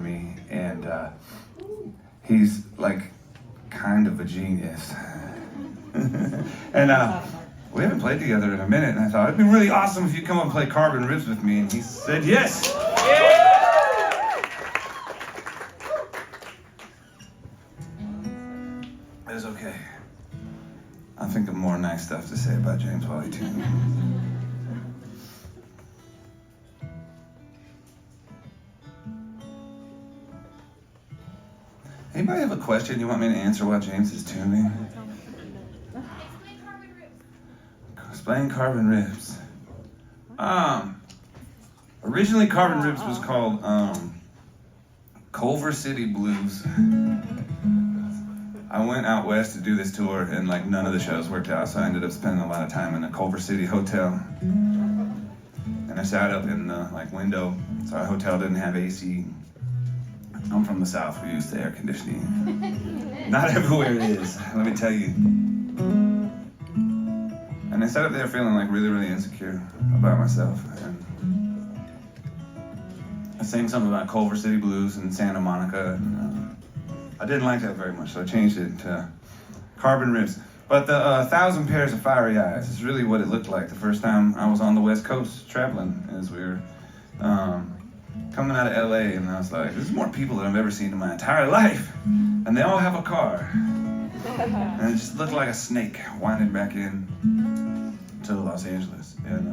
me, and he's like kind of a genius. And we haven't played together in a minute, and I thought it'd be really awesome if you'd come up and play Carbon Ribs with me, and he said yes. It was okay. I think of more nice stuff to say about James while he tuned. Anybody have a question you want me to answer while James is tuning? Explain Carbon Ribs. Originally Carbon Ribs was called Culver City Blues. I went out west to do this tour, and like none of the shows worked out, so I ended up spending a lot of time in a Culver City hotel. And I sat up in the window, so our hotel didn't have AC. I'm from the South, we used to air conditioning. Not everywhere it is, let me tell you. And I sat up there feeling like really, really insecure about myself. And I sang something about Culver City Blues and Santa Monica. And, I didn't like that very much, so I changed it to Carbon Ribs. But the 1,000 Pairs of Fiery Eyes is really what it looked like the first time I was on the West Coast traveling, as we were coming out of LA, and I was like, there's more people than I've ever seen in my entire life, and they all have a car. And it just looked like a snake winding back in to Los Angeles. And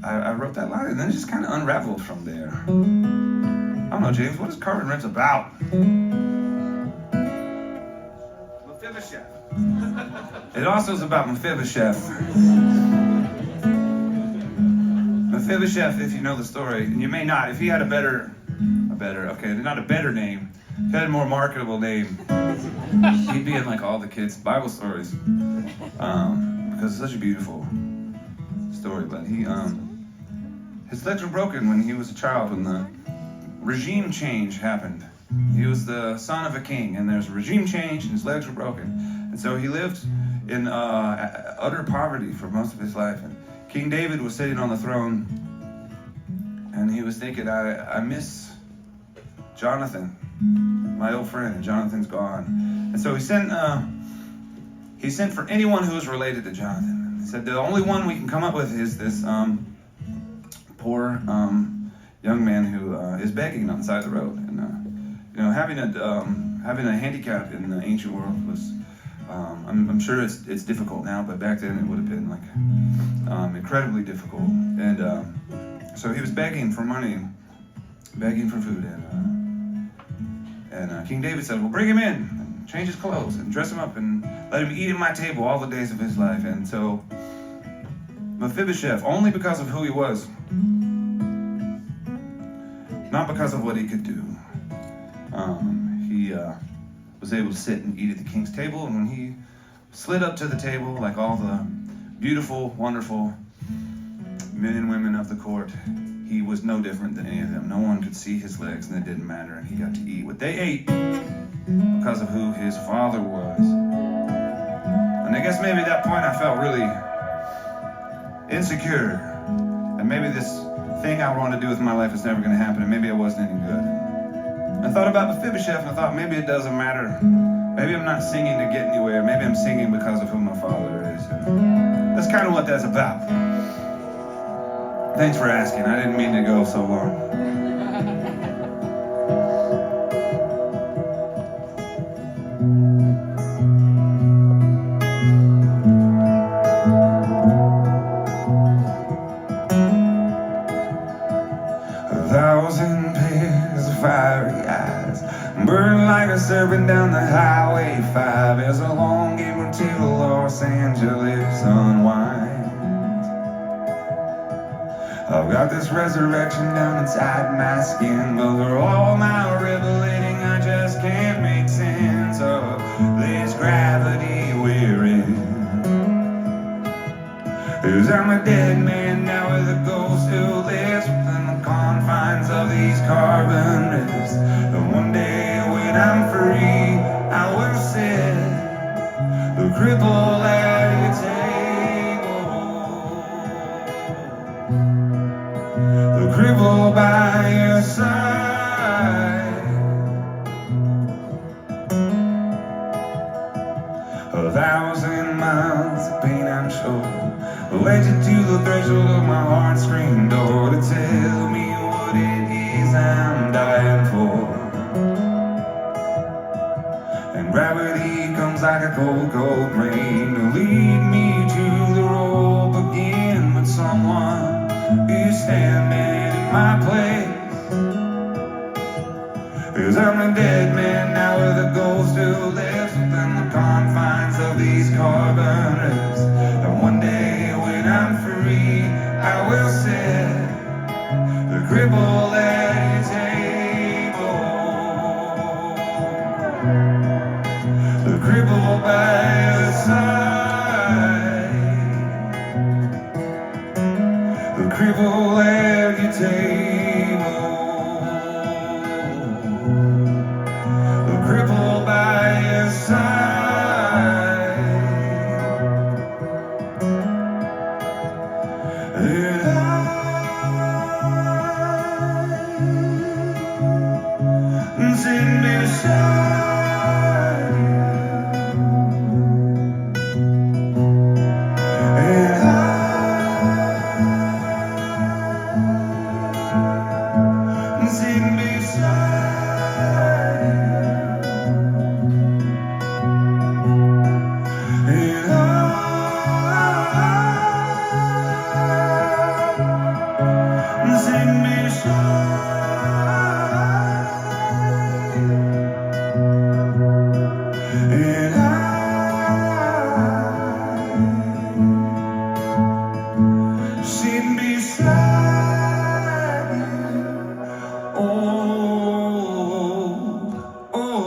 I wrote that line, and then it just kind of unraveled from there. I don't know, James, what is Carbon Ribs about? Mephibosheth. It also is about Mephibosheth. Mephibosheth, if you know the story, and you may not, if he had not a better name, if he had a more marketable name, he'd be in like all the kids' Bible stories, because it's such a beautiful story. But his legs were broken when he was a child, when the regime change happened. He was the son of a king, and there's a regime change, and his legs were broken. And so he lived in utter poverty for most of his life. And King David was sitting on the throne, and he was thinking, I miss Jonathan, my old friend, and Jonathan's gone. And so he sent for anyone who was related to Jonathan. He said, the only one we can come up with is this poor young man who is begging on the side of the road. And having a handicap in the ancient world was, I'm sure it's difficult now, but back then it would have been like incredibly difficult. And so he was begging for money, begging for food, and King David said, well, bring him in and change his clothes and dress him up and let him eat at my table all the days of his life. And so Mephibosheth, only because of who he was, not because of what he could do, he was able to sit and eat at the king's table. And when he slid up to the table, like all the beautiful, wonderful men and women of the court, he was no different than any of them. No one could see his legs, and it didn't matter, and he got to eat what they ate because of who his father was. And I guess maybe at that point I felt really insecure, and maybe this thing I want to do with my life is never going to happen, and maybe I wasn't any good. I thought about Mephibosheth, and I thought maybe it doesn't matter. Maybe I'm not singing to get anywhere. Maybe I'm singing because of who my father is. And that's kind of what that's about. Thanks for asking. I didn't mean to go so long. 1,000 pairs of fiery eyes burn like a serpent down the highway 5 as a long game until Los Angeles unwinds. I've got this resurrection down inside my skin, but for all my rebelating I just can't make sense of this gravity we're in. 'Cause I'm a dead man now with a ghost who lives within the confines of these carbon ribs. And one day when I'm free, I will sit the cripple at your table, the cripple by your side. like old gold rain to lead me to the rope again. But someone is standing in my place, 'cause I'm a dead man now with a ghost still lives within the confines of these carbon ribs. And one day when I'm free, I will sit the cripple at your table, the cripple by your side, the cripple at your table, the cripple by your side. And I'm sitting beside you, and I'm sitting beside you, and I'm sitting beside you, and I'm sitting beside you. Oh, oh, oh.